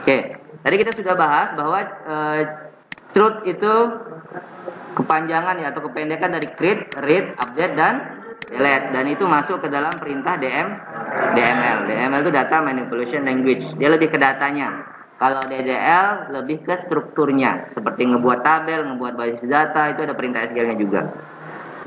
Oke, tadi kita sudah bahas bahwa truth itu kepanjangan ya atau kependekan dari create, read, update dan delete, dan itu masuk ke dalam perintah DML. DML itu data manipulation language. Dia lebih ke datanya. Kalau DDL lebih ke strukturnya, seperti ngebuat tabel, ngebuat basis data, itu ada perintah SQL-nya juga.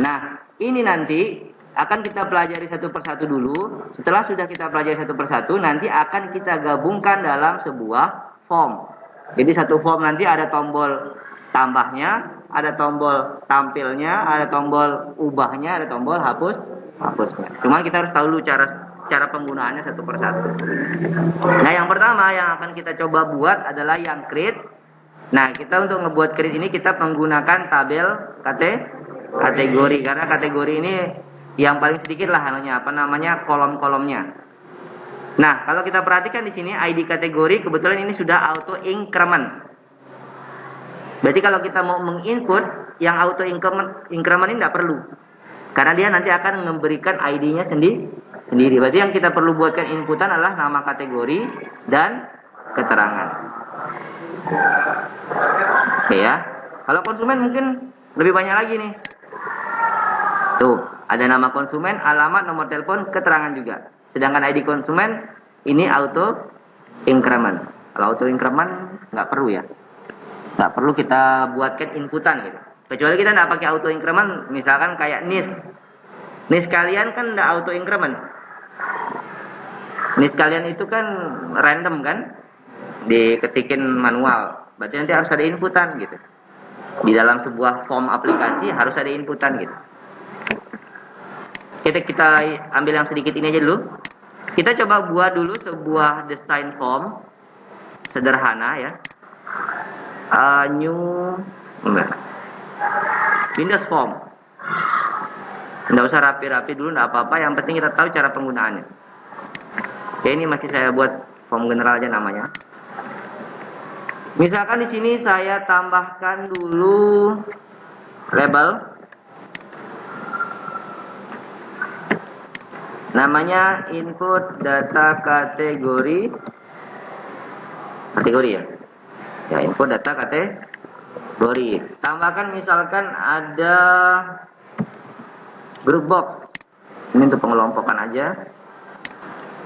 Nah, ini nanti akan kita pelajari satu persatu dulu. Setelah sudah kita pelajari satu persatu, nanti akan kita gabungkan dalam sebuah form. Jadi satu form nanti ada tombol tambahnya, ada tombol tampilnya, ada tombol ubahnya, ada tombol hapusnya. Cuman kita harus tahu dulu cara penggunaannya satu persatu. Nah, yang pertama yang akan kita coba buat adalah yang create. Nah, kita untuk ngebuat create ini kita menggunakan tabel kategori, karena kategori ini yang paling sedikit lah kolom-kolomnya. Nah, kalau kita perhatikan di sini ID kategori kebetulan ini sudah auto increment. Berarti kalau kita mau menginput yang auto increment ini tidak perlu, karena dia nanti akan memberikan ID-nya sendiri. Berarti yang kita perlu buatkan inputan adalah nama kategori dan keterangan. Oke ya. Kalau konsumen mungkin lebih banyak lagi nih. Tuh, ada nama konsumen, alamat, nomor telepon, keterangan juga. Sedangkan ID konsumen ini auto increment. Kalau auto increment nggak perlu ya. Nggak perlu kita buatkan inputan gitu. Kecuali kita nggak pakai auto increment, misalkan kayak NIS. NIS kalian kan nggak auto increment. NIS kalian itu kan random kan, diketikin manual. Berarti nanti harus ada inputan gitu. Di dalam sebuah form aplikasi harus ada inputan gitu. Kita ambil yang sedikit ini aja dulu. Kita coba buat dulu sebuah desain form sederhana ya. Windows form. Nggak usah rapi-rapi dulu, nggak apa-apa. Yang penting kita tahu cara penggunaannya. Oke, ini masih saya buat form general aja namanya. Misalkan di sini saya tambahkan dulu label. Namanya input data kategori ya. Ya, input data kategori. Tambahkan misalkan ada group box. Ini untuk pengelompokan aja.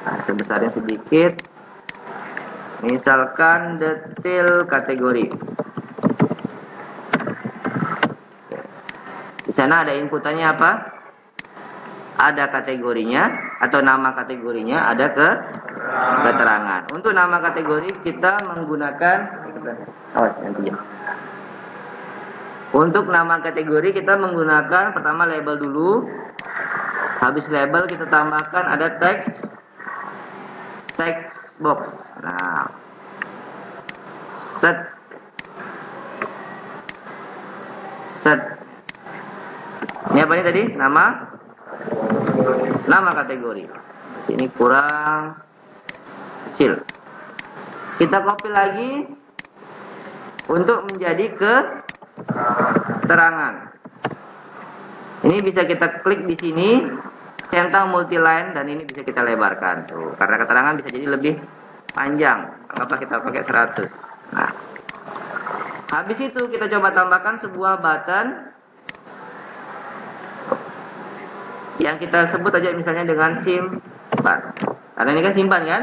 Nah, sebesarnya sedikit. Misalkan detail kategori. Di sana ada inputannya apa? Ada kategorinya atau nama kategorinya, ada keterangan. Untuk nama kategori kita menggunakan Untuk nama kategori kita menggunakan pertama label dulu. Habis label kita tambahkan ada text box. Nah, set. Ini apa ini tadi? Nama kategori. Ini kurang kecil. Kita copy lagi untuk menjadi keterangan. Ini bisa kita klik di sini, centang multiline, dan ini bisa kita lebarkan. Tuh, karena keterangan bisa jadi lebih panjang. Anggaplah kita pakai 100. Nah, habis itu kita coba tambahkan sebuah button yang kita sebut aja misalnya dengan simpan. Karena ini kan simpan kan?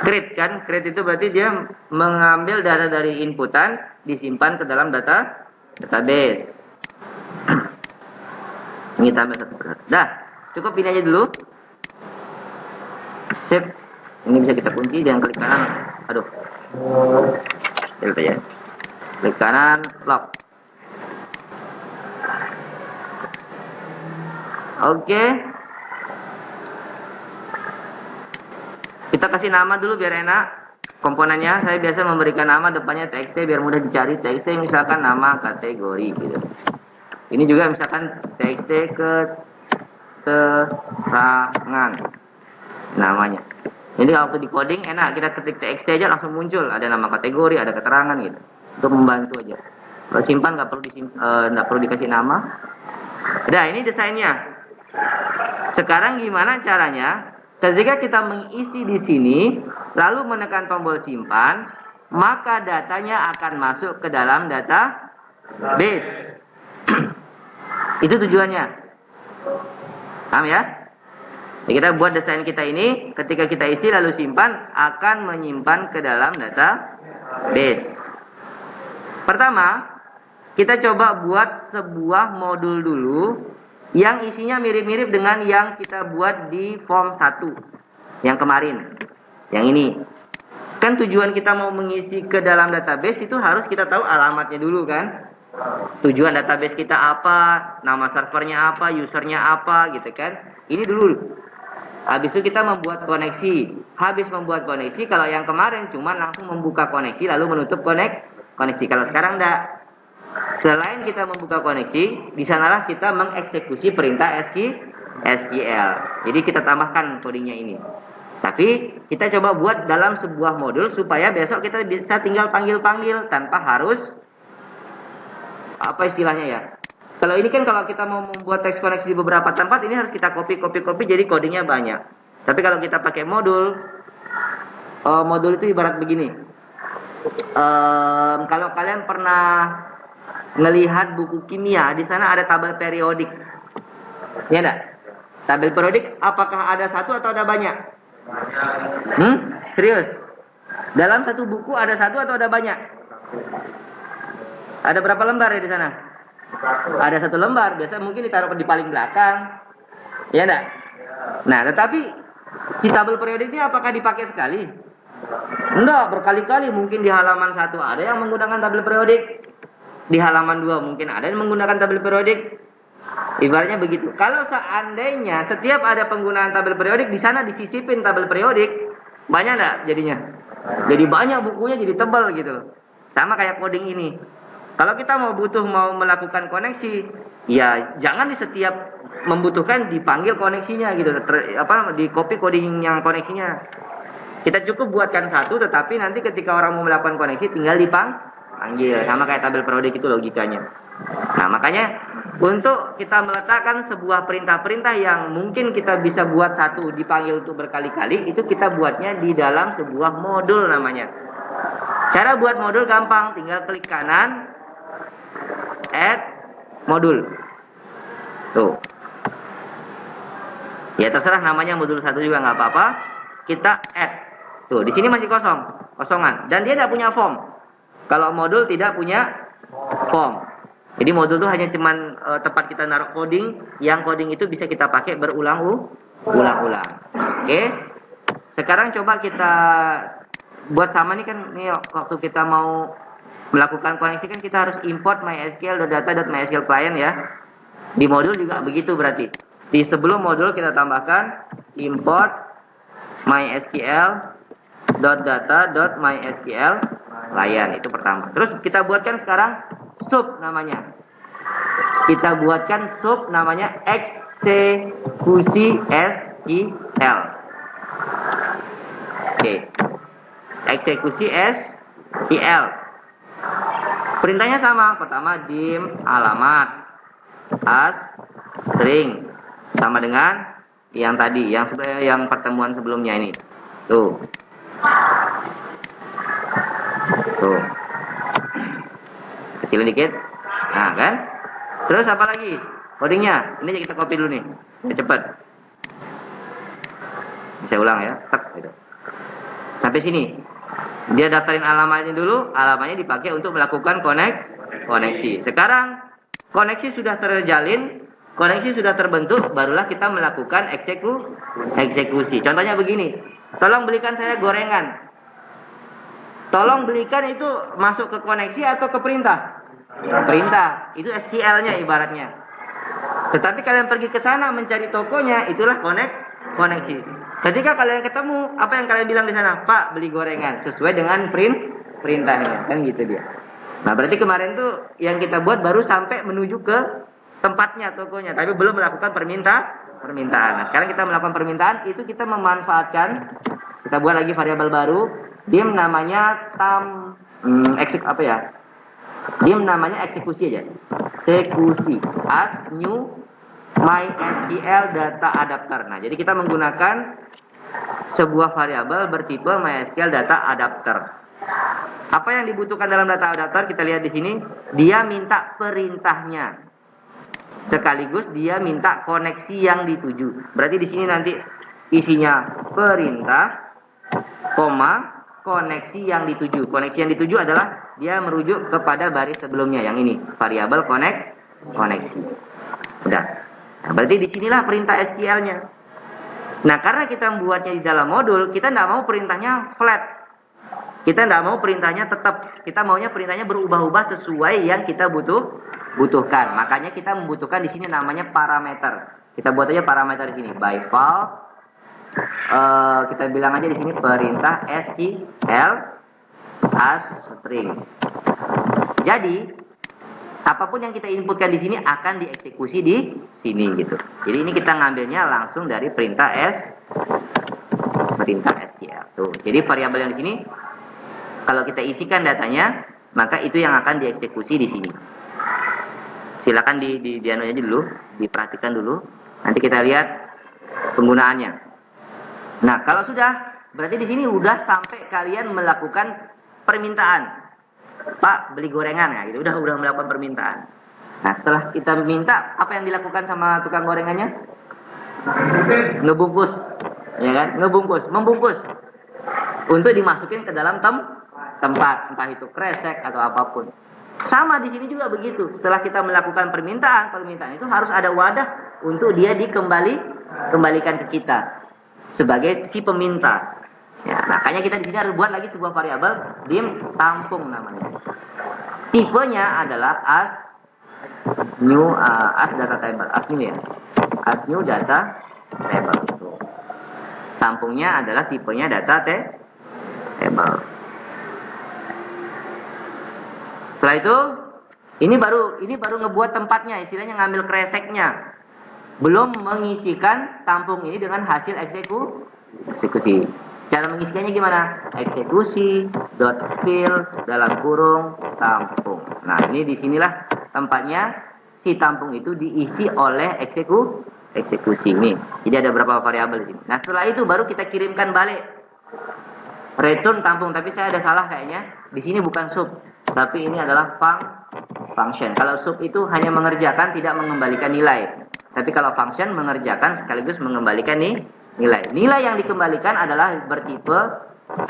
Create kan? Create itu berarti dia mengambil data dari inputan, disimpan ke dalam database. Ini tambah satu persatu. Dah, cukup ini aja dulu. Save. Ini bisa kita kunci, jangan klik kanan. Aduh. Delete aja. Klik kanan, lock. Oke. Kita kasih nama dulu biar enak. Komponennya saya biasa memberikan nama depannya txt biar mudah dicari. Txt misalkan nama kategori gitu. Ini juga misalkan txt keterangan namanya. Ini kalau di coding enak, kita ketik txt aja langsung muncul, ada nama kategori, ada keterangan gitu. Untuk membantu aja. Kalau simpan nggak perlu dikasih nama. Nah, ini desainnya. Sekarang gimana caranya Ketika kita mengisi di sini, lalu menekan tombol simpan, maka datanya akan masuk ke dalam database. Itu tujuannya. Paham ya? Jadi kita buat desain kita ini, ketika kita isi lalu simpan, akan menyimpan ke dalam database. Pertama, kita coba buat sebuah modul dulu yang isinya mirip-mirip dengan yang kita buat di form 1 yang kemarin. Yang ini. Kan tujuan kita mau mengisi ke dalam database itu harus kita tahu alamatnya dulu kan. Tujuan database kita apa, nama servernya apa, usernya apa gitu kan. Ini dulu. Habis itu kita membuat koneksi. Habis membuat koneksi, kalau yang kemarin cuma langsung membuka koneksi lalu menutup koneksi. Kalau sekarang enggak. Selain kita membuka koneksi, di sanalah kita mengeksekusi perintah SQL. Jadi kita tambahkan codingnya ini. Tapi kita coba buat dalam sebuah modul supaya besok kita bisa tinggal panggil-panggil tanpa harus apa istilahnya ya. Kalau ini kan kalau kita mau membuat teks koneksi di beberapa tempat, ini harus kita copy jadi codingnya banyak. Tapi kalau kita pakai modul, modul itu ibarat begini. Kalau kalian pernah ngelihat buku kimia, di sana ada tabel periodik. Ya enggak? Tabel periodik apakah ada satu atau ada banyak? Serius? Dalam satu buku ada satu atau ada banyak? Ada berapa lembar ya di sana? Ada 1 lembar. Biasanya mungkin ditaruh di paling belakang. Ya enggak? Nah, tetapi si tabel periodik ini apakah dipakai sekali? Enggak, berkali-kali. Mungkin di halaman 1 ada yang menggunakan tabel periodik. Di halaman 2 mungkin ada yang menggunakan tabel periodik. Ibaratnya begitu. Kalau seandainya setiap ada penggunaan tabel periodik, di sana disisipin tabel periodik, banyak enggak jadinya? Jadi banyak bukunya, jadi tebal gitu. Sama kayak coding ini. Kalau kita mau melakukan koneksi, ya jangan di setiap membutuhkan dipanggil koneksinya gitu. Di copy coding yang koneksinya. Kita cukup buatkan satu, tetapi nanti ketika orang mau melakukan koneksi tinggal dipanggil. Sama kayak tabel periodik itu logikanya. Nah, makanya untuk kita meletakkan sebuah perintah-perintah yang mungkin kita bisa buat satu dipanggil untuk berkali-kali, itu kita buatnya di dalam sebuah modul namanya. Cara buat modul gampang, tinggal klik kanan, add modul. Tuh. Ya terserah namanya modul 1 juga nggak apa-apa. Kita add. Tuh, di sini masih kosongan. Dan dia tidak punya form. Kalau modul tidak punya form. Jadi modul itu hanya cuman tempat kita naruh coding, yang coding itu bisa kita pakai berulang-ulang. Oke. Sekarang coba kita buat sama nih kan, nih waktu kita mau melakukan koneksi kan kita harus import mysql.data.mysql client ya. Di modul juga begitu berarti. Di sebelum modul kita tambahkan import mysql.data.mysql client, itu pertama. Terus kita buatkan sekarang sub namanya. Kita buatkan sub namanya eksekusi SQL. Oke. Eksekusi SQL. Perintahnya sama. Pertama dim alamat as string sama dengan yang tadi, yang pertemuan sebelumnya ini. Tuh. Kecilin dikit. Nah, kan? Terus apa lagi? Codingnya. Ini kita copy dulu nih. Cepat. Bisa ulang ya. Tak gitu. Sampai sini. Dia daftarin alamatnya dulu, alamatnya dipakai untuk melakukan koneksi. Sekarang koneksi sudah terjalin, koneksi sudah terbentuk, barulah kita melakukan eksekusi. Contohnya begini. Tolong belikan saya gorengan. Tolong belikan itu masuk ke koneksi atau ke perintah? Perintah. Itu SQL-nya ibaratnya. Tetapi kalian pergi ke sana mencari tokonya, itulah koneksi. Ketika kalian ketemu, apa yang kalian bilang di sana? Pak, beli gorengan sesuai dengan perintahnya, kan gitu dia. Nah, berarti kemarin tuh yang kita buat baru sampai menuju ke tempatnya tokonya, tapi belum melakukan permintaan. Nah, sekarang kita melakukan permintaan, itu kita memanfaatkan, kita buat lagi variabel baru, dim namanya dim namanya eksekusi aja. Eksekusi as new MySQL data adapter. Nah, jadi kita menggunakan sebuah variabel bertipe MySQL data adapter. Apa yang dibutuhkan dalam data adapter? Kita lihat di sini, dia minta perintahnya. Sekaligus dia minta koneksi yang dituju. Berarti di sini nanti isinya perintah, koma, koneksi yang dituju. Koneksi yang dituju adalah dia merujuk kepada baris sebelumnya yang ini, variabel koneksi. Udah. Nah, berarti disinilah perintah SQL-nya. Nah, karena kita membuatnya di dalam modul, kita tidak mau perintahnya flat. Kita tidak mau perintahnya tetap. Kita maunya perintahnya berubah-ubah sesuai yang kita butuhkan. Makanya kita membutuhkan di sini namanya parameter. Kita buat aja parameter di sini. By default, kita bilang aja di sini perintah SQL as string. Jadi apapun yang kita inputkan di sini akan dieksekusi di sini gitu. Jadi ini kita ngambilnya langsung dari perintah SQL. Tuh. Jadi variabel yang di sini kalau kita isikan datanya, maka itu yang akan dieksekusi di sini. Silakan di anunya dulu, diperhatikan dulu. Nanti kita lihat penggunaannya. Nah, kalau sudah, berarti di sini udah sampai kalian melakukan permintaan. Pak, beli gorengan ya, gitu. Udah melakukan permintaan. Nah, setelah kita minta, apa yang dilakukan sama tukang gorengannya? Ngebungkus, ya kan? Membungkus untuk dimasukin ke dalam tempat, entah itu kresek atau apapun. Sama di sini juga begitu. Setelah kita melakukan permintaan itu harus ada wadah untuk dia dikembalikan ke kita sebagai si peminta. Ya, makanya kita di sini harus buat lagi sebuah variabel dim tampung namanya. Tipenya adalah as data table, as new data table. Tampungnya adalah tipenya data table. Setelah itu, ini baru ngebuat tempatnya, istilahnya ngambil kreseknya. Belum mengisikan tampung ini dengan hasil eksekusi. Cara mengisikannya gimana? Eksekusi .fill dalam kurung tampung. Nah, ini disinilah tempatnya si tampung itu diisi oleh eksekusi ini. Jadi ada beberapa variabel di sini. Nah, setelah itu baru kita kirimkan balik return tampung. Tapi saya ada salah kayaknya. Di sini bukan sub, tapi ini adalah function. Kalau sub itu hanya mengerjakan, tidak mengembalikan nilai. Tapi kalau function mengerjakan sekaligus mengembalikan nilai. Nilai yang dikembalikan adalah bertipe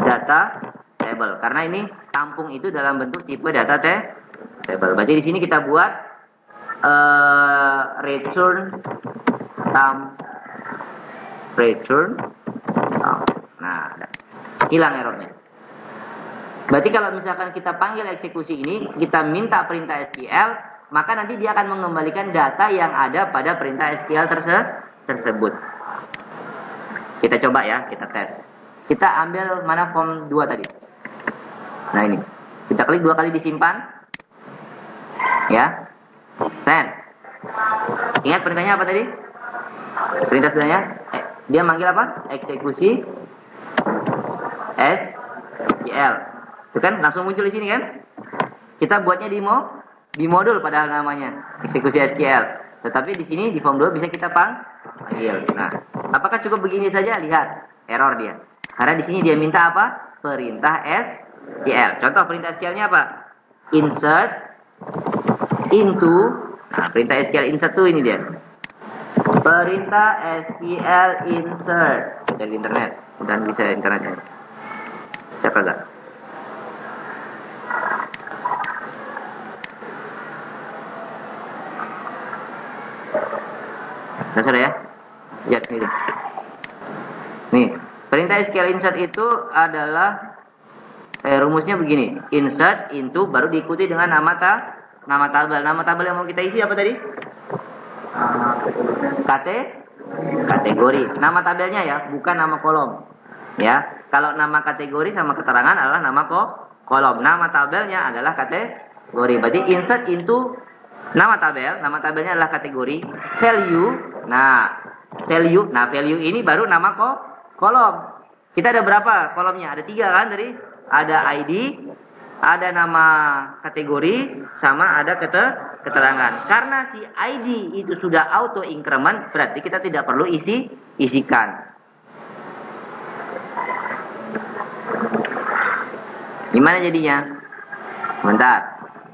data table. Karena ini tampung itu dalam bentuk tipe data table. Berarti di sini kita buat return. Nah, hilang errornya. Berarti kalau misalkan kita panggil eksekusi ini, kita minta perintah SQL, maka nanti dia akan mengembalikan data yang ada pada perintah SQL tersebut. Kita coba ya, kita tes. Kita ambil mana form 2 tadi. Nah ini, kita klik 2 kali disimpan. Ya, send. Ingat perintahnya apa tadi? Perintah sebenarnya, dia manggil apa? Eksekusi SQL. Itu kan langsung muncul di sini kan? Kita buatnya di modul padahal namanya eksekusi SQL. Tetapi di sini di form 2 bisa kita panggil. Nah, apakah cukup begini saja? Lihat error dia. Karena di sini dia minta apa? Perintah SQL. Contoh perintah SQL-nya apa? Insert into. Nah, perintah SQL insert tuh ini dia. Perintah SQL insert. Dari internet. Mudah bisa internetnya. Siapa enggak? Nah, sudah ya. Lihat ini. Nih, perintah SQL insert itu adalah rumusnya begini. Insert into baru diikuti dengan nama tabel. Nama tabel yang mau kita isi apa tadi? Kategori. Nama tabelnya ya, bukan nama kolom. Ya, kalau nama kategori sama keterangan adalah nama kolom. Nama tabelnya adalah kategori. Berarti insert into nama tabelnya adalah kategori. Value ini baru nama kolom. Kita ada berapa kolomnya? Ada 3 kan tadi? Ada ID, ada nama kategori, sama ada keterangan. Karena si ID itu sudah auto increment, berarti kita tidak perlu isikan. Gimana jadinya? Bentar.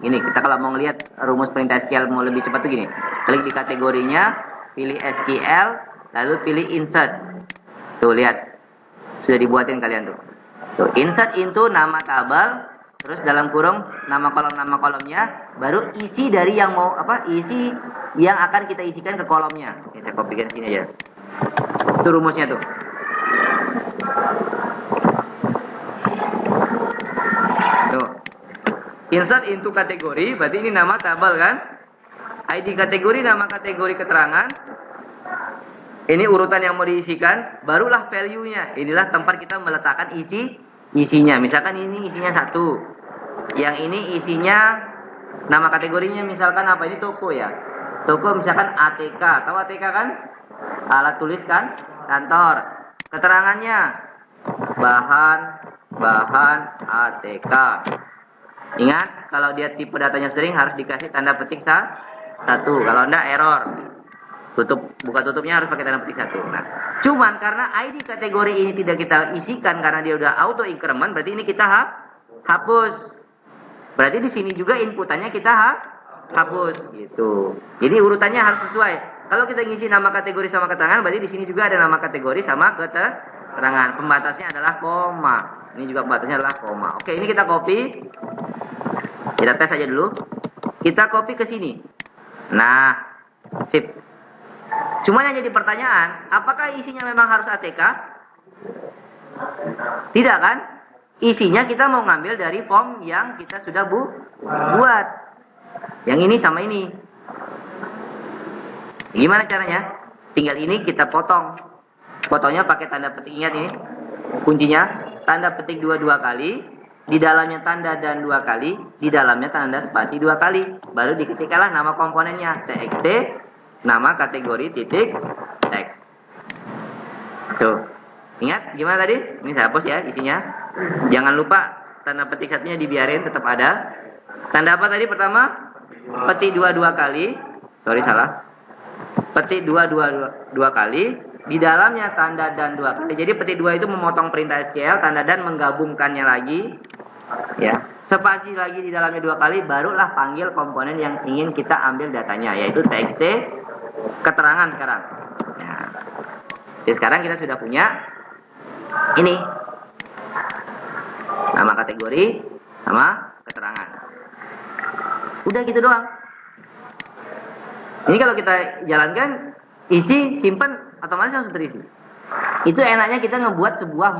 Ini kita kalau mau ngelihat rumus perintah SQL mau lebih cepat tuh gini. Klik di kategorinya, pilih SQL, lalu pilih insert. Tuh lihat. Sudah dibuatin kalian tuh. Tuh, insert into nama tabel, terus dalam kurung nama kolomnya, baru isi dari yang mau isi yang akan kita isikan ke kolomnya. Ini saya kopikan sini aja. Itu rumusnya tuh. Tuh. Insert into kategori, berarti ini nama tabel kan? ID kategori, nama kategori keterangan. Ini urutan yang mau diisikan, barulah value-nya. Inilah tempat kita meletakkan isinya. Misalkan ini isinya 1. Yang ini isinya nama kategorinya misalkan apa? Ini toko ya. Toko misalkan ATK. Tahu ATK kan? Alat tulis kan? Kantor. Keterangannya bahan ATK. Ingat, kalau dia tipe datanya string harus dikasih tanda petik 1. Kalau enggak error. Buka tutupnya harus pakai tanda petik 1. Nah, cuman karena ID kategori ini tidak kita isikan karena dia udah auto increment, berarti ini kita hapus. Berarti di sini juga inputannya kita hapus gitu. Jadi urutannya harus sesuai. Kalau kita ngisi nama kategori sama keterangan, berarti di sini juga ada nama kategori sama keterangan. Pembatasnya adalah koma. Ini juga pembatasnya adalah koma. Oke, ini kita copy. Kita tes aja dulu. Kita copy ke sini. Nah, sip. Cuman yang jadi pertanyaan, apakah isinya memang harus ATK? Tidak kan? Isinya kita mau ngambil dari form yang kita sudah buat. Yang ini sama ini. Gimana caranya? Tinggal ini kita potong. Potongnya pakai tanda petik, ingat ini. Kuncinya, tanda petik 2 kali. Di dalamnya tanda dan 2 kali. Di dalamnya tanda spasi 2 kali. Baru diketikkanlah nama komponennya. TXT. Nama kategori titik teks. Tuh. Ingat gimana tadi? Ini saya hapus ya isinya. Jangan lupa tanda petik satunya dibiarin tetap ada. Tanda apa tadi pertama? Petik 2 kali. Sorry salah. Petik 2 kali. Di dalamnya tanda dan 2 kali. Jadi petik 2 itu memotong perintah SQL, tanda dan menggabungkannya lagi. Ya. Spasi lagi di dalamnya 2 kali, barulah panggil komponen yang ingin kita ambil datanya, yaitu txt keterangan sekarang. Ya. Jadi sekarang kita sudah punya ini nama kategori sama keterangan. Udah gitu doang. Ini kalau kita jalankan, isi, simpan, otomatis langsung terisi. Itu enaknya kita ngebuat sebuah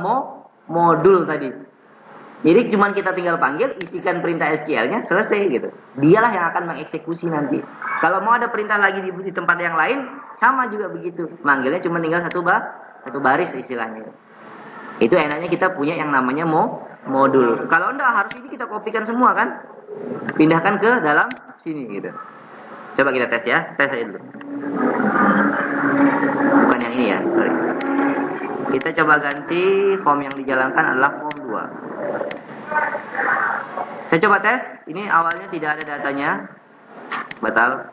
modul tadi. Jadi cuman kita tinggal panggil, isikan perintah SQL-nya, selesai gitu. Dialah yang akan mengeksekusi nanti. Kalau mau ada perintah lagi di tempat yang lain, sama juga begitu. Manggilnya cuma tinggal satu baris istilahnya. Itu enaknya kita punya yang namanya modul. Kalau enggak, harus ini kita kopikan semua kan. Pindahkan ke dalam sini gitu. Coba kita tes ya. Tes aja dulu. Bukan yang ini ya, sorry. Kita coba ganti form yang dijalankan adalah form 2. Saya coba tes. Ini awalnya tidak ada datanya. Batal.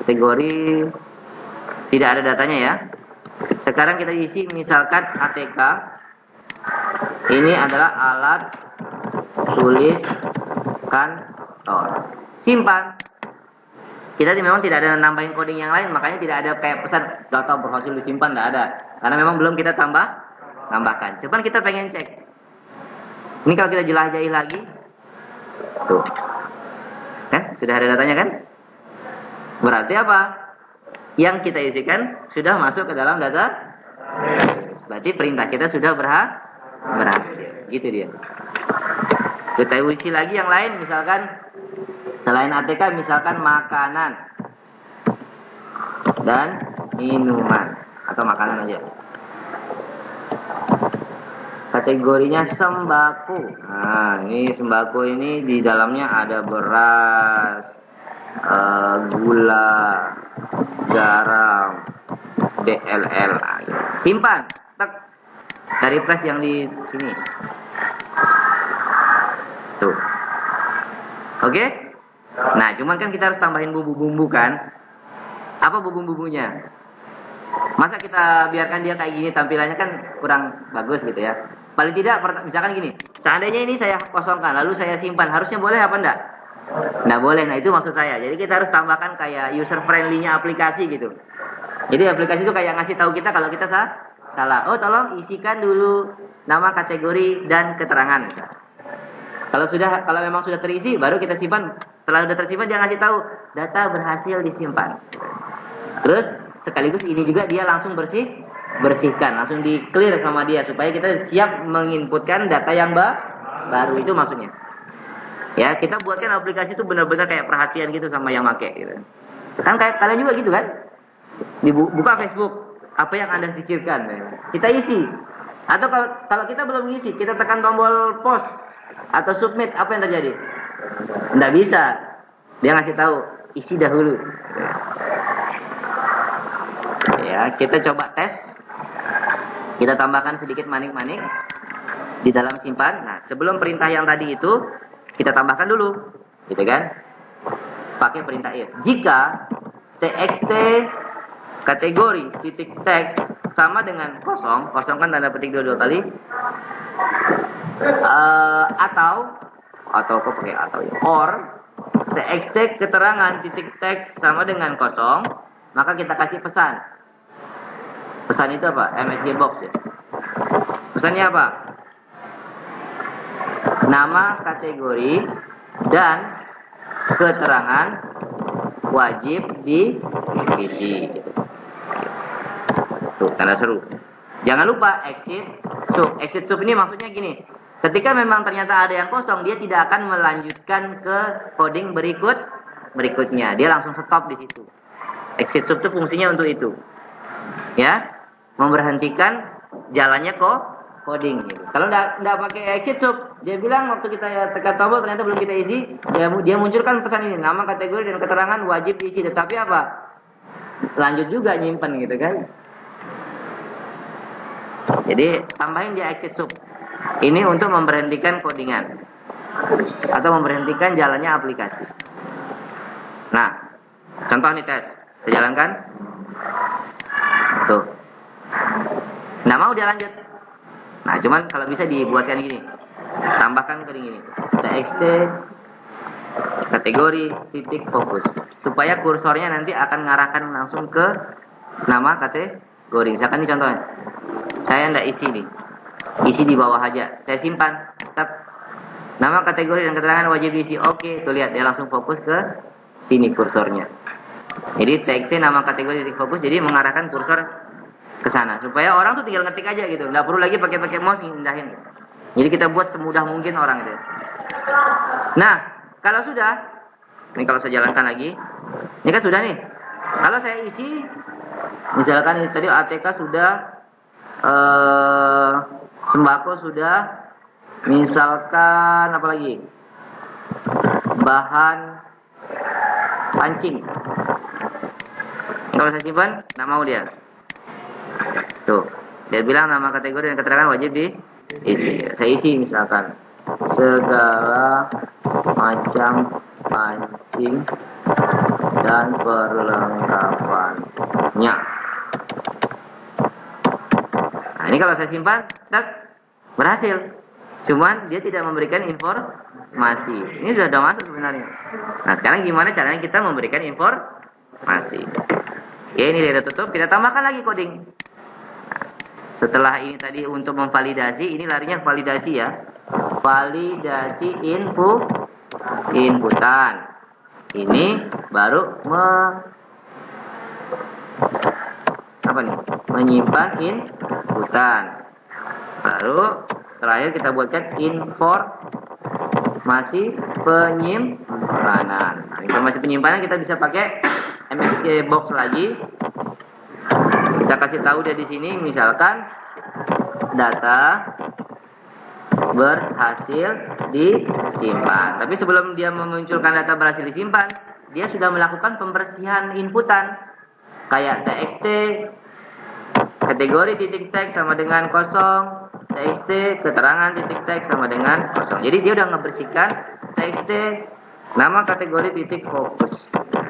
Kategori tidak ada datanya ya. Sekarang kita isi misalkan ATK. Ini adalah alat tulis kantor. Simpan. Kita memang tidak ada nambahin coding yang lain, makanya tidak ada kayak pesan data berhasil disimpan, tidak ada. Karena memang belum kita tambahkan. Cuman kita pengen cek. Ini kalau kita jelajahi lagi, tuh, kan sudah ada datanya kan? Berarti apa? Yang kita isikan sudah masuk ke dalam data. Berarti perintah kita sudah berhasil. Gitu dia. Kita isi lagi yang lain, misalkan selain ATK, misalkan makanan dan minuman atau makanan aja. Kategorinya sembako. Nah, ini sembako ini di dalamnya ada beras, gula, garam, DLL. Simpan. Tek. Dari press yang di sini. Tuh. Oke? Nah, cuman kan kita harus tambahin bumbu-bumbu kan? Apa bumbu-bumbunya? Masa kita biarkan dia kayak gini tampilannya kan kurang bagus gitu ya. Paling tidak, misalkan gini, seandainya ini saya kosongkan, lalu saya simpan, harusnya boleh apa enggak? Enggak boleh, nah itu maksud saya. Jadi kita harus tambahkan kayak user friendly-nya aplikasi gitu. Jadi aplikasi itu kayak ngasih tahu kita kalau kita salah. Oh tolong isikan dulu nama, kategori, dan keterangan. Kalau memang sudah terisi, baru kita simpan. Setelah sudah tersimpan, dia ngasih tahu data berhasil disimpan. Terus sekaligus ini juga dia langsung bersihkan, langsung di clear sama dia supaya kita siap menginputkan data yang baru, itu maksudnya. Ya, kita buatkan aplikasi itu benar-benar kayak perhatian gitu sama yang make gitu. Kan kayak kalian juga gitu kan? Dibuka Facebook, apa yang Anda pikirkan? Kita isi. Atau kalau kita belum isi, kita tekan tombol post atau submit, apa yang terjadi? Nggak bisa. Dia ngasih tahu, isi dahulu. Ya, kita coba tes. Kita tambahkan sedikit manik-manik di dalam simpan. Nah, sebelum perintah yang tadi itu kita tambahkan dulu, gitu kan? Pakai perintah if. Jika txt kategori titik teks sama dengan kosong kan tanda petik dua kali, atau kok pakai atau ya, or txt keterangan titik teks sama dengan kosong, maka kita kasih pesan. Pesan itu apa? MSG box ya. Pesannya apa? Nama, kategori, dan keterangan wajib diisi. Tuh, tanda seru. Jangan lupa exit sub. Exit sub ini maksudnya gini. Ketika memang ternyata ada yang kosong, dia tidak akan melanjutkan ke coding berikutnya. Dia langsung stop di situ. Exit sub itu fungsinya untuk itu. Ya, memberhentikan jalannya coding gitu. Kalau enggak pakai exit sub, dia bilang waktu kita tekan tombol ternyata belum kita isi, dia munculkan pesan ini, nama, kategori, dan keterangan wajib diisi. Tetapi apa? Lanjut juga nyimpen gitu kan. Jadi tambahin dia exit sub. Ini untuk memberhentikan codingan atau memberhentikan jalannya aplikasi. Nah, contoh nih tes, kita jalankan. Tuh. Nggak mau dia lanjut. Nah, cuman kalau bisa dibuatkan gini. Tambahkan ke gini. Txt kategori titik fokus. Supaya kursornya nanti akan mengarahkan langsung ke nama kategori. Misalkan ini contohnya. Saya nggak isi nih. Isi di bawah aja. Saya simpan. Tetap nama, kategori, dan keterangan wajib diisi. Oke, tuh lihat dia langsung fokus ke sini kursornya. Jadi txt nama, kategori, titik fokus, jadi mengarahkan kursor ke sana supaya orang tuh tinggal ngetik aja gitu, nggak perlu lagi pakai mouse ngindahin. Jadi kita buat semudah mungkin orang itu. Nah, kalau sudah, ini kalau saya jalankan lagi, ini kan sudah nih. Kalau saya isi, misalkan ini tadi ATK sudah, sembako sudah, misalkan apa lagi, bahan pancing. Kalau saya simpan, nggak mau dia. Tuh, dia bilang nama, kategori, dan keterangan wajib diisi. Saya isi misalkan segala macam pancing dan perlengkapannya. Nah, ini kalau saya simpan, tak berhasil. Cuman dia tidak memberikan informasi. Ini sudah masuk sebenarnya. Nah, sekarang gimana caranya kita memberikan informasi? Oke, ini dia tutup. Kita tambahkan lagi coding. Setelah ini tadi untuk memvalidasi, ini larinya validasi ya. Validasi inputan. Ini baru menyimpan inputan. Baru terakhir kita buatkan informasi penyimpanan. Nah, informasi penyimpanan kita bisa pakai MSG box lagi. Kita kasih tahu dia di sini, misalkan data berhasil disimpan. Tapi sebelum dia memunculkan data berhasil disimpan, dia sudah melakukan pembersihan inputan. Kayak txt kategori titik teks sama dengan kosong, txt keterangan titik teks sama dengan kosong. Jadi dia udah ngebersihkan txt nama, kategori, titik fokus.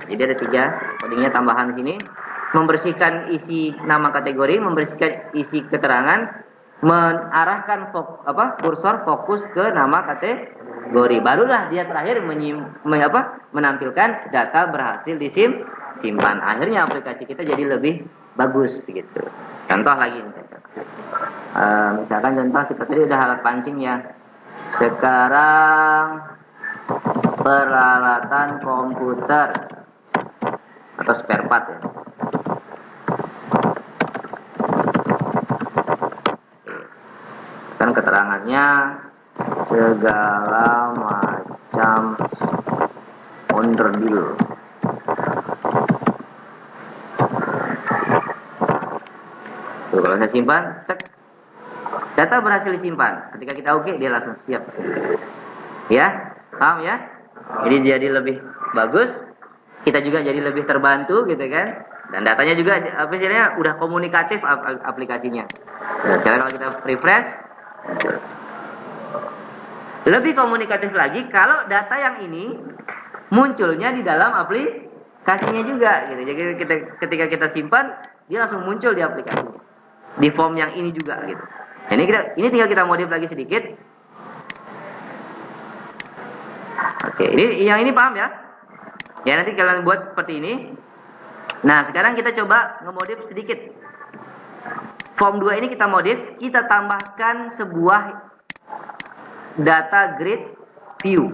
Jadi ada 3 codingnya tambahan di sini. Membersihkan isi nama kategori, membersihkan isi keterangan, mengarahkan kursor fokus ke nama kategori. Barulah dia terakhir menampilkan data berhasil disimpan. Akhirnya aplikasi kita jadi lebih bagus gitu. Contoh lagi misalkan contoh kita tadi udah alat pancing ya. Sekarang peralatan komputer atau spare part ya. Kan keterangannya segala macam onderdil. Tuh, kalau saya simpan, data berhasil disimpan. Ketika kita oke, dia langsung siap. Ya, paham ya? Jadi jadi lebih bagus. Kita juga jadi lebih terbantu gitu kan. Dan datanya juga istilahnya udah komunikatif aplikasinya. Nah, sekarang kalau kita refresh, lebih komunikatif lagi kalau data yang ini munculnya di dalam aplikasinya juga gitu. Jadi ketika kita simpan, dia langsung muncul di aplikasinya. Di form yang ini juga gitu. Nah, ini tinggal kita modif lagi sedikit. Oke, ini paham ya? Ya, nanti kalian buat seperti ini. Nah, sekarang kita coba ngemodif sedikit. Form 2 ini kita modif, kita tambahkan sebuah data grid view.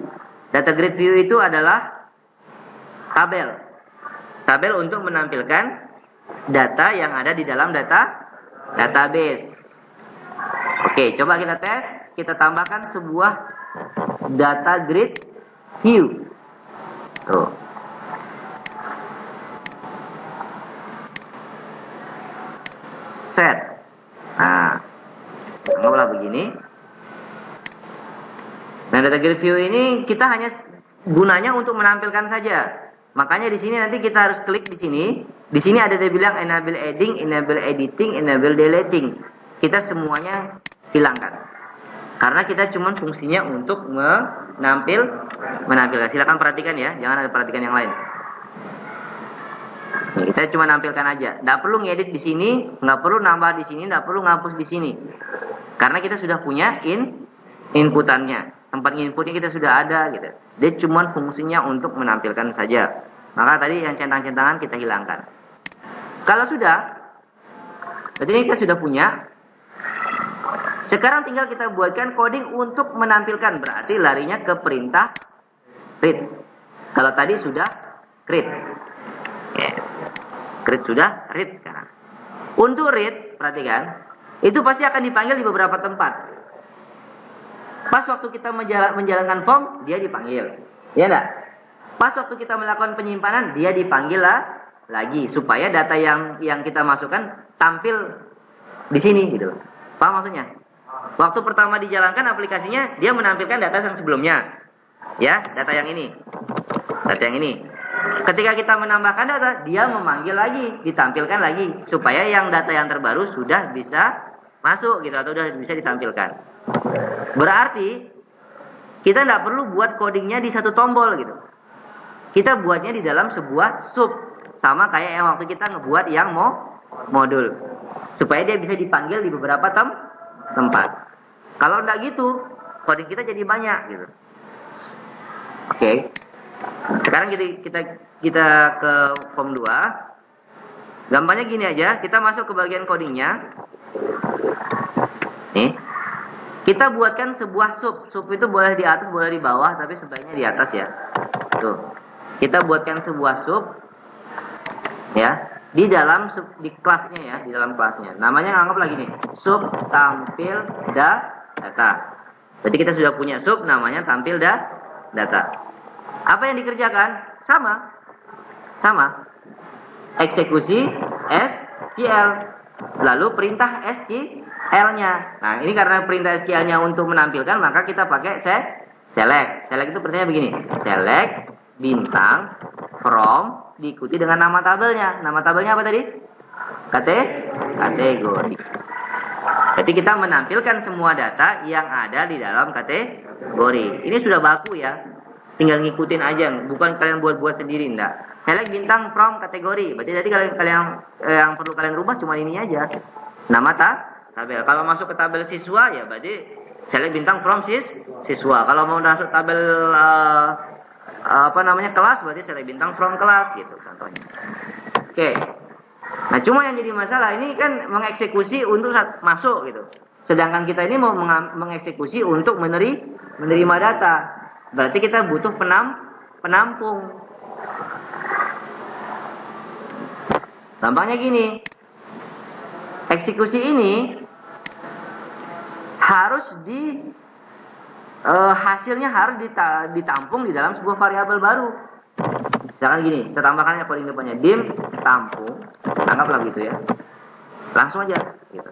Data grid view itu adalah tabel. Tabel untuk menampilkan data yang ada di dalam database. Oke, coba kita tes. Kita tambahkan sebuah data grid view. Tuh. Set. Nah, anggaplah begini. Nah, data grid view ini kita hanya gunanya untuk menampilkan saja. Makanya di sini nanti kita harus klik di sini. Di sini ada dia bilang enable adding, enable editing, enable deleting. Kita semuanya hilangkan. Karena kita cuma fungsinya untuk menampilkan. Silakan perhatikan ya, jangan ada perhatikan yang lain. Nah, kita cuma nampilkan aja. Nggak perlu ngedit di sini, nggak perlu nambah di sini, nggak perlu ngapus di sini. Karena kita sudah punya inputannya. Tempat inputnya kita sudah ada gitu. Dia cuma fungsinya untuk menampilkan saja. Maka tadi yang centang-centangan kita hilangkan. Kalau sudah, berarti ini kita sudah punya. Sekarang tinggal kita buatkan coding untuk menampilkan. Berarti larinya ke perintah read. Kalau tadi sudah create. Ya. Create sudah, read sekarang. Untuk read, perhatikan, itu pasti akan dipanggil di beberapa tempat. Pas waktu kita menjalankan form, dia dipanggil. Ya enggak? Pas waktu kita melakukan penyimpanan, dia dipanggil lagi supaya data yang kita masukkan tampil di sini gitu. Paham maksudnya? Waktu pertama dijalankan aplikasinya, dia menampilkan data yang sebelumnya. Ya, data yang ini. Data yang ini. Ketika kita menambahkan data, dia memanggil lagi, ditampilkan lagi supaya yang data yang terbaru sudah bisa masuk gitu atau sudah bisa ditampilkan. Berarti kita tidak perlu buat codingnya di satu tombol gitu. Kita buatnya di dalam sebuah sub, sama kayak yang waktu kita ngebuat yang modul, supaya dia bisa dipanggil di beberapa tempat. Kalau tidak gitu, coding kita jadi banyak gitu. Oke. Sekarang kita ke form 2. Gampangnya gini aja, kita masuk ke bagian codingnya. Nih. Kita buatkan sebuah sub. Sub itu boleh di atas, boleh di bawah, tapi sebaiknya di atas ya. Tuh. Kita buatkan sebuah sub ya, di dalam di kelasnya ya, di dalam kelasnya. Namanya anggap lagi nih, sub tampil data. Jadi kita sudah punya sub namanya tampil data. Apa yang dikerjakan? Sama. Eksekusi SQL. Lalu perintah SQL-nya. Nah, ini karena perintah SQL-nya untuk menampilkan, maka kita pakai select. Select itu perintahnya begini. Select bintang from diikuti dengan nama tabelnya. Nama tabelnya apa tadi? Kategori. Jadi kita menampilkan semua data yang ada di dalam kategori. Ini sudah baku ya. Tinggal ngikutin aja, bukan kalian buat-buat sendiri, enggak. Select bintang from kategori. Berarti tadi kalian yang perlu kalian rubah cuma ini aja. Nama tabel. Kalau masuk ke tabel siswa ya berarti select bintang from siswa. Kalau mau masuk tabel kelas berarti select bintang from kelas gitu contohnya. Oke. Nah, cuma yang jadi masalah ini kan mengeksekusi untuk masuk gitu. Sedangkan kita ini mau mengeksekusi untuk menerima data. Berarti kita butuh penampung. Gampangnya gini. Eksekusi ini harus hasilnya harus ditampung di dalam sebuah variabel baru. Misalkan gini, kita tambahkan coding depannya dim tampung, anggaplah gitu ya. Langsung aja gitu.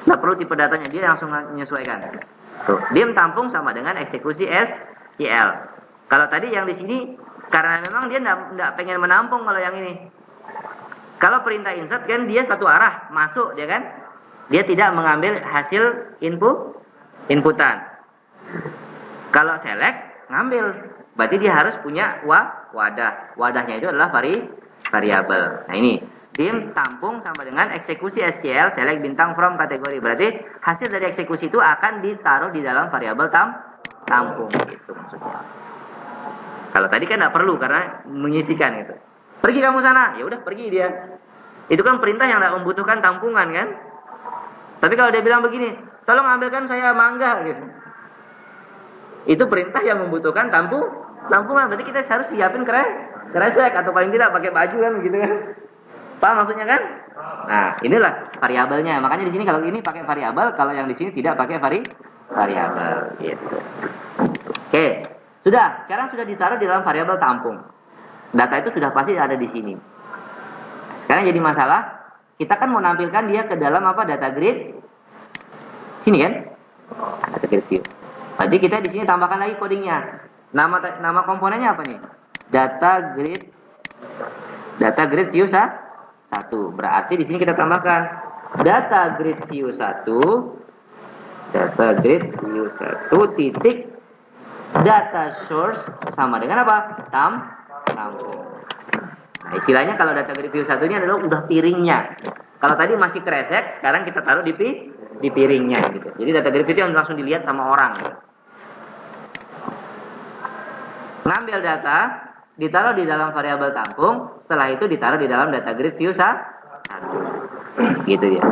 Nggak perlu tipe datanya, dia langsung menyesuaikan. Tuh, dim tampung sama dengan eksekusi SQL. Kalau tadi yang di sini karena memang dia nggak pengen menampung kalau yang ini. Kalau perintah insert kan dia satu arah masuk dia kan. Dia tidak mengambil hasil inputan. Kalau select ngambil, berarti dia harus punya wadah. Wadahnya itu adalah variabel. Nah ini dim tampung sama dengan eksekusi SQL select bintang from kategori. Berarti hasil dari eksekusi itu akan ditaruh di dalam variabel tampung itu maksudnya. Kalau tadi kan nggak perlu karena mengisikan itu. Pergi kamu sana, ya udah pergi dia. Itu kan perintah yang nggak membutuhkan tampungan kan? Tapi kalau dia bilang begini, tolong ambilkan saya mangga gitu. Itu perintah yang membutuhkan tampungan. Berarti kita harus siapin kresek atau paling tidak pakai baju kan begitu kan? Paham maksudnya kan? Nah, inilah variabelnya. Makanya di sini kalau ini pakai variabel, kalau yang di sini tidak pakai variabel gitu. Oke, sudah. Sekarang sudah ditaruh di dalam variabel tampung. Data itu sudah pasti ada di sini. Sekarang jadi masalah, kita kan mau nampilkan dia ke dalam apa? Data grid. Sini kan? Data grid view. Berarti kita di sini tambahkan lagi codingnya. Nama komponennya apa nih? Data grid view 1. Berarti di sini kita tambahkan data grid view 1 titik data source sama dengan apa? Tampung. Nah, istilahnya kalau data grid view 1 ini adalah udah piringnya. Kalau tadi masih kresek, sekarang kita taruh di piringnya gitu. Jadi data grid view yang langsung dilihat sama orang gitu. Ngambil data, ditaruh di dalam variabel tampung, setelah itu ditaruh di dalam data grid view 1. Gitu ya.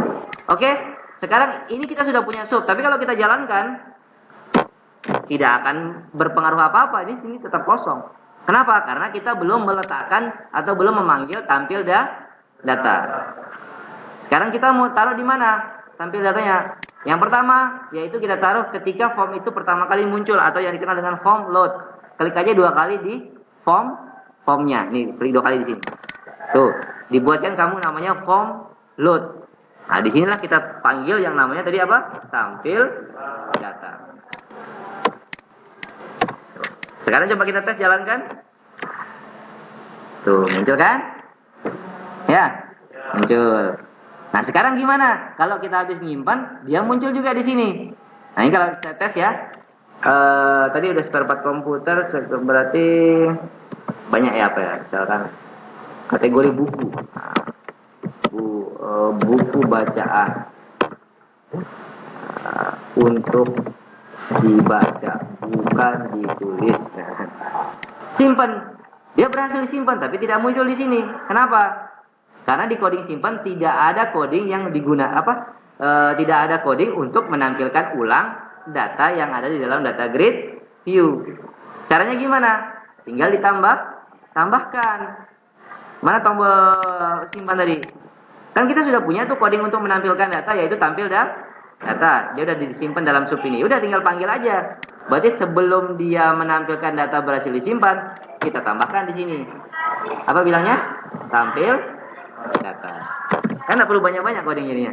Oke, sekarang ini kita sudah punya sub, tapi kalau kita jalankan tidak akan berpengaruh apa-apa, ini sini tetap kosong. Kenapa? Karena kita belum meletakkan atau belum memanggil tampil data. Sekarang kita mau taruh di mana tampil datanya? Yang pertama, yaitu kita taruh ketika form itu pertama kali muncul atau yang dikenal dengan form load. Klik aja 2 kali di formnya. Nih, klik 2 kali di sini. Tuh, dibuatkan kamu namanya form load. Nah, di sinilah kita panggil yang namanya tadi apa? Tampil data. Sekarang coba kita tes jalankan. Tuh, muncul kan? Ya, muncul. Nah, sekarang gimana? Kalau kita habis nyimpan, dia muncul juga di sini. Nah, ini kalau saya tes ya. Tadi udah spare part komputer, berarti banyak ya apa ya? Misalkan kategori buku. Buku bacaan untuk dibaca, bukan ditulis. Simpan. Dia berhasil disimpan tapi tidak muncul di sini. Kenapa? Karena di coding simpan tidak ada coding yang tidak ada coding untuk menampilkan ulang data yang ada di dalam data grid view. Caranya gimana? Tinggal tambahkan. Mana tombol simpan tadi? Kan kita sudah punya tuh coding untuk menampilkan data, yaitu tampil data. Dia udah disimpan dalam sub ini. Udah tinggal panggil aja. Berarti sebelum dia menampilkan data berhasil disimpan, kita tambahkan di sini. Apa bilangnya? Tampil data. Kan nggak perlu banyak-banyak coding jadinya.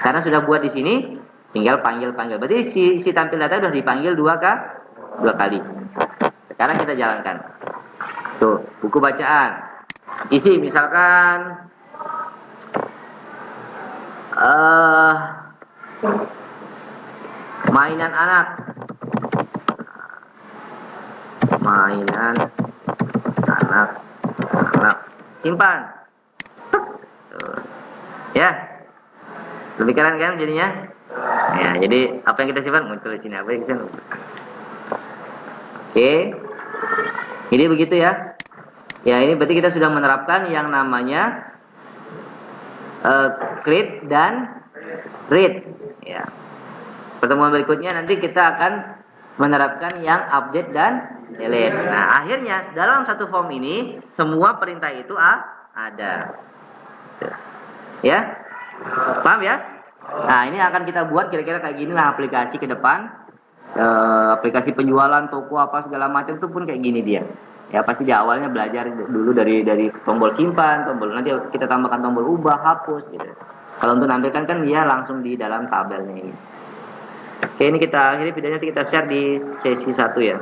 Karena sudah buat di sini, tinggal panggil. Berarti si tampil data udah dipanggil 2 kali. Sekarang kita jalankan. Tuh, buku bacaan. Isi misalkan mainan anak. Simpan. Tuh. Ya. Lebih keren kan jadinya? Ya, jadi apa yang kita simpan muncul di sini, apa yang kita simpan. Oke. Jadi begitu ya. Ya, ini berarti kita sudah menerapkan yang namanya create dan read. Ya. Pertemuan berikutnya nanti kita akan menerapkan yang update dan delete. Nah, akhirnya dalam satu form ini semua perintah itu ada. Ya? Paham ya? Nah, ini akan kita buat kira-kira kayak gini lah aplikasi ke depan. Aplikasi penjualan, toko apa segala macam itu pun kayak gini dia. Ya, pasti di awalnya belajar dulu dari tombol simpan, tombol nanti kita tambahkan tombol ubah, hapus gitu. Kalau untuk nampilkan kan dia langsung di dalam tabelnya ini. Oke, ini kita akhiri videonya, nanti kita share di sesi 1 ya.